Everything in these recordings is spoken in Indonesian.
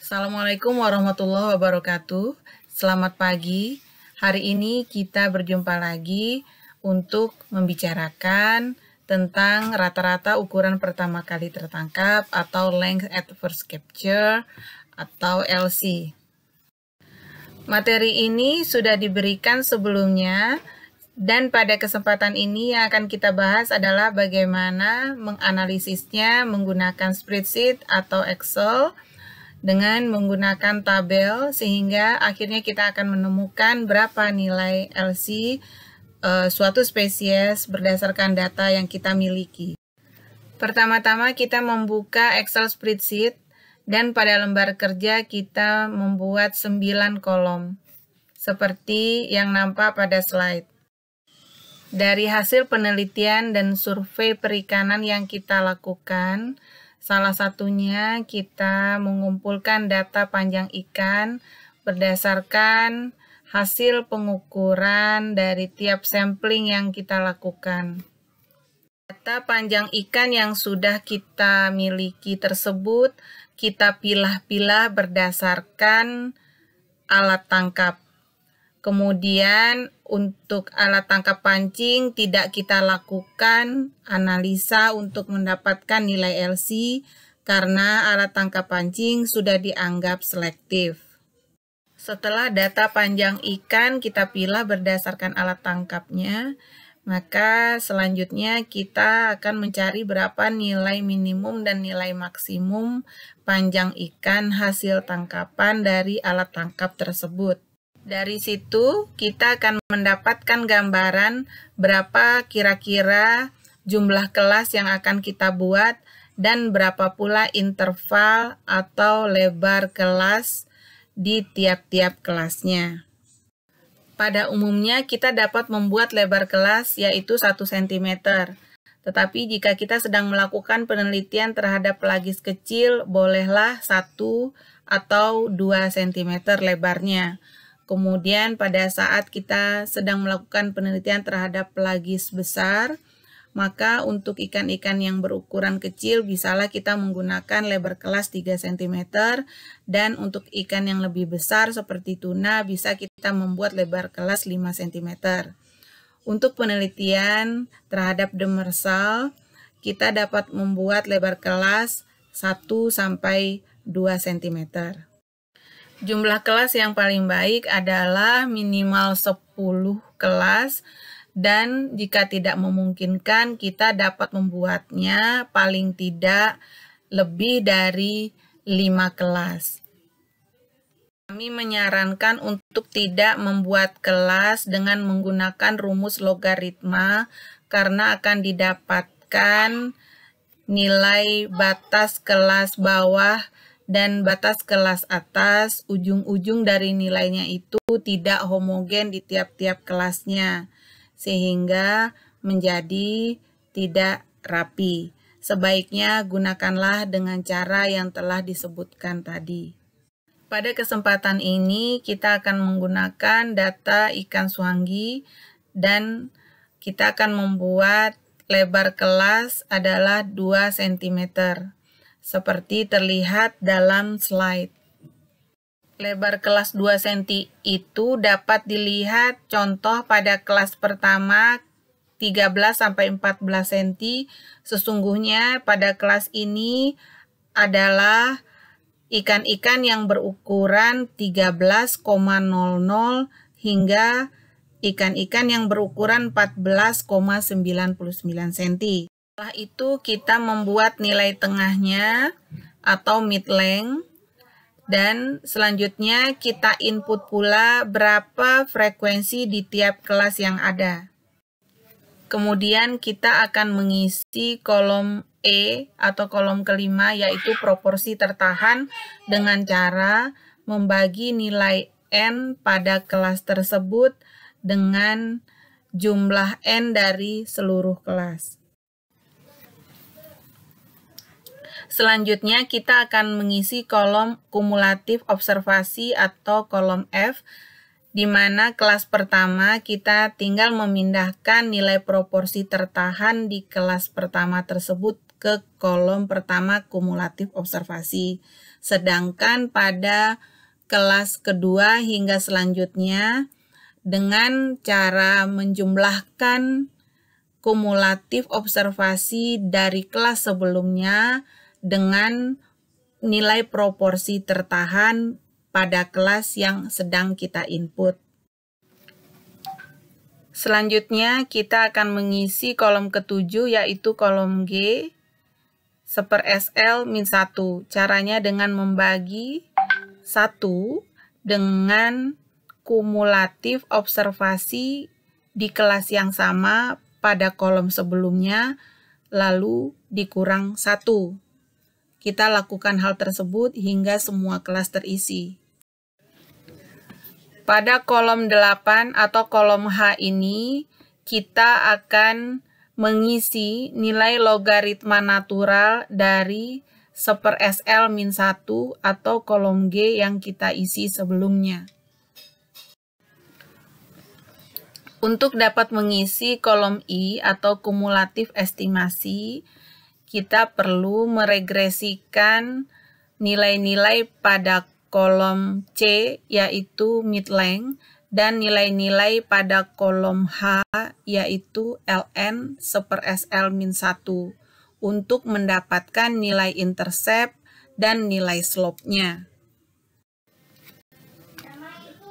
Assalamualaikum warahmatullahi wabarakatuh. Selamat pagi. Hari ini kita berjumpa lagi untuk membicarakan tentang rata-rata ukuran pertama kali tertangkap atau length at first capture atau LC. Materi ini sudah diberikan sebelumnya dan pada kesempatan ini yang akan kita bahas adalah bagaimana menganalisisnya menggunakan spreadsheet atau Excel dengan menggunakan tabel sehingga akhirnya kita akan menemukan berapa nilai LC suatu spesies berdasarkan data yang kita miliki. Pertama-tama kita membuka Excel spreadsheet dan pada lembar kerja kita membuat 9 kolom seperti yang nampak pada slide. Dari hasil penelitian dan survei perikanan yang kita lakukan, salah satunya kita mengumpulkan data panjang ikan berdasarkan hasil pengukuran dari tiap sampling yang kita lakukan. Data panjang ikan yang sudah kita miliki tersebut kita pilah-pilah berdasarkan alat tangkap. Kemudian untuk alat tangkap pancing tidak kita lakukan analisa untuk mendapatkan nilai LC karena alat tangkap pancing sudah dianggap selektif. Setelah data panjang ikan kita pilih berdasarkan alat tangkapnya, maka selanjutnya kita akan mencari berapa nilai minimum dan nilai maksimum panjang ikan hasil tangkapan dari alat tangkap tersebut. Dari situ kita akan mendapatkan gambaran berapa kira-kira jumlah kelas yang akan kita buat dan berapa pula interval atau lebar kelas di tiap-tiap kelasnya. Pada umumnya kita dapat membuat lebar kelas yaitu 1 cm. Tetapi jika kita sedang melakukan penelitian terhadap pelagis kecil, bolehlah 1 atau 2 cm lebarnya. Kemudian pada saat kita sedang melakukan penelitian terhadap pelagis besar, maka untuk ikan-ikan yang berukuran kecil bisalah kita menggunakan lebar kelas 3 cm dan untuk ikan yang lebih besar seperti tuna bisa kita membuat lebar kelas 5 cm. Untuk penelitian terhadap demersal, kita dapat membuat lebar kelas 1 sampai 2 cm. Jumlah kelas yang paling baik adalah minimal 10 kelas dan jika tidak memungkinkan kita dapat membuatnya paling tidak lebih dari 5 kelas. Kami menyarankan untuk tidak membuat kelas dengan menggunakan rumus logaritma karena akan didapatkan nilai batas kelas bawah dan batas kelas atas, ujung-ujung dari nilainya itu tidak homogen di tiap-tiap kelasnya, sehingga menjadi tidak rapi. Sebaiknya gunakanlah dengan cara yang telah disebutkan tadi. Pada kesempatan ini kita akan menggunakan data ikan suanggi dan kita akan membuat lebar kelas adalah 2 cm. Seperti terlihat dalam slide. Lebar kelas 2 cm itu dapat dilihat contoh pada kelas pertama 13-14 cm. Sesungguhnya pada kelas ini adalah ikan-ikan yang berukuran 13,00 hingga ikan-ikan yang berukuran 14,99 cm. Setelah itu kita membuat nilai tengahnya atau mid length dan selanjutnya kita input pula berapa frekuensi di tiap kelas yang ada. Kemudian kita akan mengisi kolom E atau kolom kelima yaitu proporsi tertahan dengan cara membagi nilai N pada kelas tersebut dengan jumlah N dari seluruh kelas. Selanjutnya kita akan mengisi kolom kumulatif observasi atau kolom F, di mana kelas pertama kita tinggal memindahkan nilai proporsi tertahan di kelas pertama tersebut ke kolom pertama kumulatif observasi. Sedangkan pada kelas kedua hingga selanjutnya dengan cara menjumlahkan kumulatif observasi dari kelas sebelumnya dengan nilai proporsi tertahan pada kelas yang sedang kita input. Selanjutnya kita akan mengisi kolom ketujuh yaitu kolom G seper SL min 1. Caranya dengan membagi 1 dengan kumulatif observasi di kelas yang sama pada kolom sebelumnya, lalu dikurang 1. Kita lakukan hal tersebut hingga semua kelas terisi. Pada kolom 8 atau kolom H ini, kita akan mengisi nilai logaritma natural dari seper SL min 1 atau kolom G yang kita isi sebelumnya. Untuk dapat mengisi kolom I atau kumulatif estimasi, kita perlu meregresikan nilai-nilai pada kolom C yaitu midlength dan nilai-nilai pada kolom H yaitu ln seper SL min 1 untuk mendapatkan nilai intercept dan nilai slope-nya.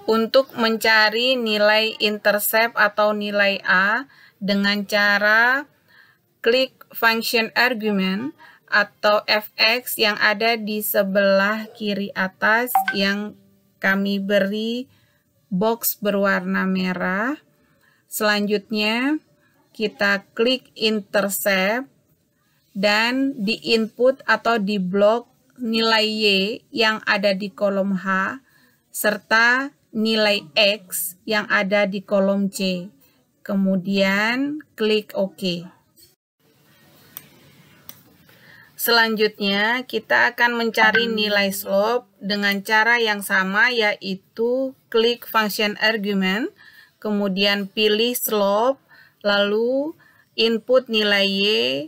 Untuk mencari nilai intercept atau nilai A dengan cara klik function argument atau fx yang ada di sebelah kiri atas yang kami beri box berwarna merah. Selanjutnya kita klik intercept dan di input atau di blok nilai Y yang ada di kolom H serta nilai X yang ada di kolom C. Kemudian klik OK. Selanjutnya kita akan mencari nilai slope dengan cara yang sama yaitu klik function argument, kemudian pilih slope, lalu input nilai Y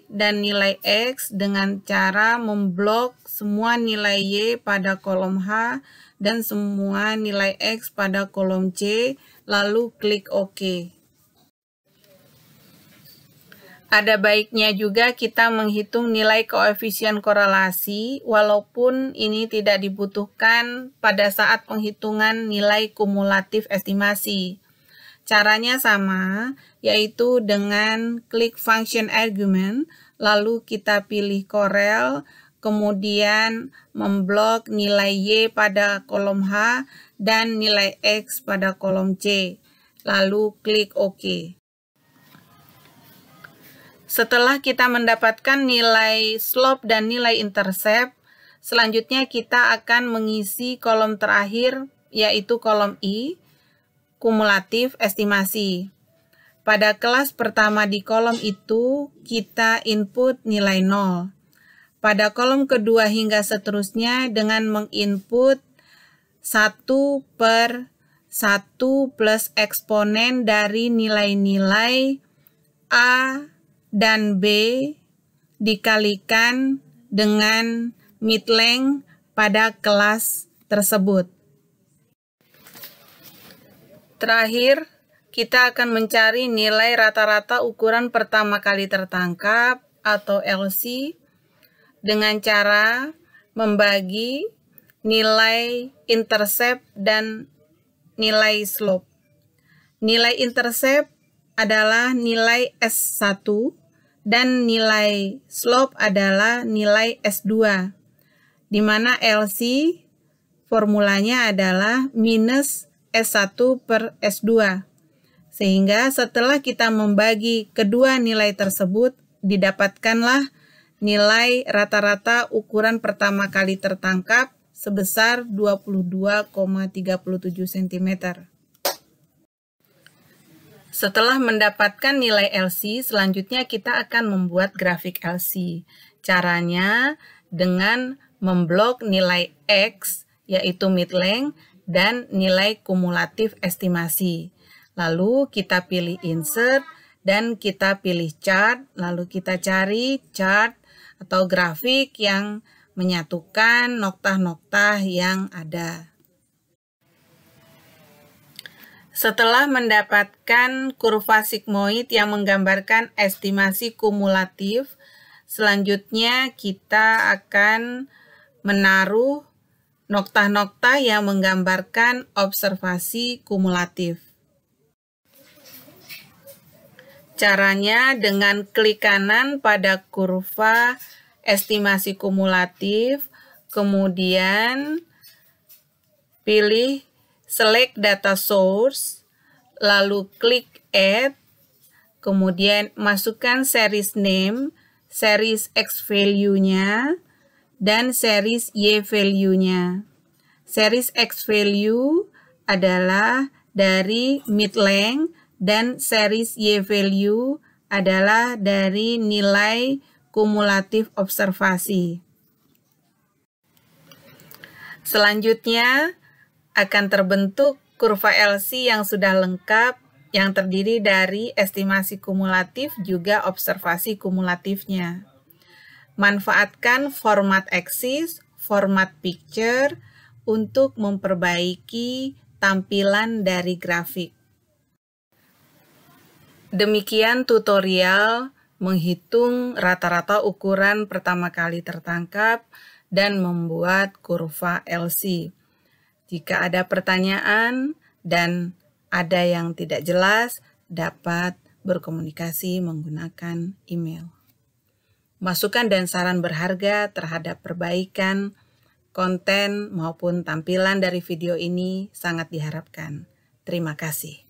dan nilai X dengan cara memblok semua nilai Y pada kolom H dan semua nilai X pada kolom C, lalu klik OK. Ada baiknya juga kita menghitung nilai koefisien korelasi, walaupun ini tidak dibutuhkan pada saat penghitungan nilai kumulatif estimasi. Caranya sama, yaitu dengan klik function argument, lalu kita pilih korel, kemudian memblok nilai Y pada kolom H dan nilai X pada kolom C, lalu klik OK. Setelah kita mendapatkan nilai slope dan nilai intercept, selanjutnya kita akan mengisi kolom terakhir, yaitu kolom I, kumulatif estimasi. Pada kelas pertama di kolom itu, kita input nilai 0. Pada kolom kedua hingga seterusnya dengan menginput 1 per 1 plus eksponen dari nilai-nilai A dan B dikalikan dengan midlength pada kelas tersebut. Terakhir, kita akan mencari nilai rata-rata ukuran pertama kali tertangkap atau LC dengan cara membagi nilai intercept dan nilai slope. Nilai intercept adalah nilai S1 dan nilai slope adalah nilai S2, di mana LC formulanya adalah minus S1 per S2. Sehingga setelah kita membagi kedua nilai tersebut, didapatkanlah nilai rata-rata ukuran pertama kali tertangkap sebesar 22,37 cm. Setelah mendapatkan nilai LC, selanjutnya kita akan membuat grafik LC. Caranya dengan memblok nilai X, yaitu midlength, dan nilai kumulatif estimasi. Lalu kita pilih insert, dan kita pilih chart, lalu kita cari chart atau grafik yang menyatukan nokta-nokta yang ada. Setelah mendapatkan kurva sigmoid yang menggambarkan estimasi kumulatif, selanjutnya kita akan menaruh nokta-nokta yang menggambarkan observasi kumulatif. Caranya dengan klik kanan pada kurva estimasi kumulatif, kemudian pilih Select Data Source, lalu klik Add, kemudian masukkan series name, series X value-nya, dan series Y value-nya. Series X value adalah dari mid-length dan series Y value adalah dari nilai kumulatif observasi. Selanjutnya akan terbentuk kurva LC yang sudah lengkap yang terdiri dari estimasi kumulatif juga observasi kumulatifnya. Manfaatkan format axis, format picture untuk memperbaiki tampilan dari grafik. Demikian tutorial menghitung rata-rata ukuran pertama kali tertangkap dan membuat kurva LC. Jika ada pertanyaan dan ada yang tidak jelas, dapat berkomunikasi menggunakan email. Masukan dan saran berharga terhadap perbaikan konten maupun tampilan dari video ini sangat diharapkan. Terima kasih.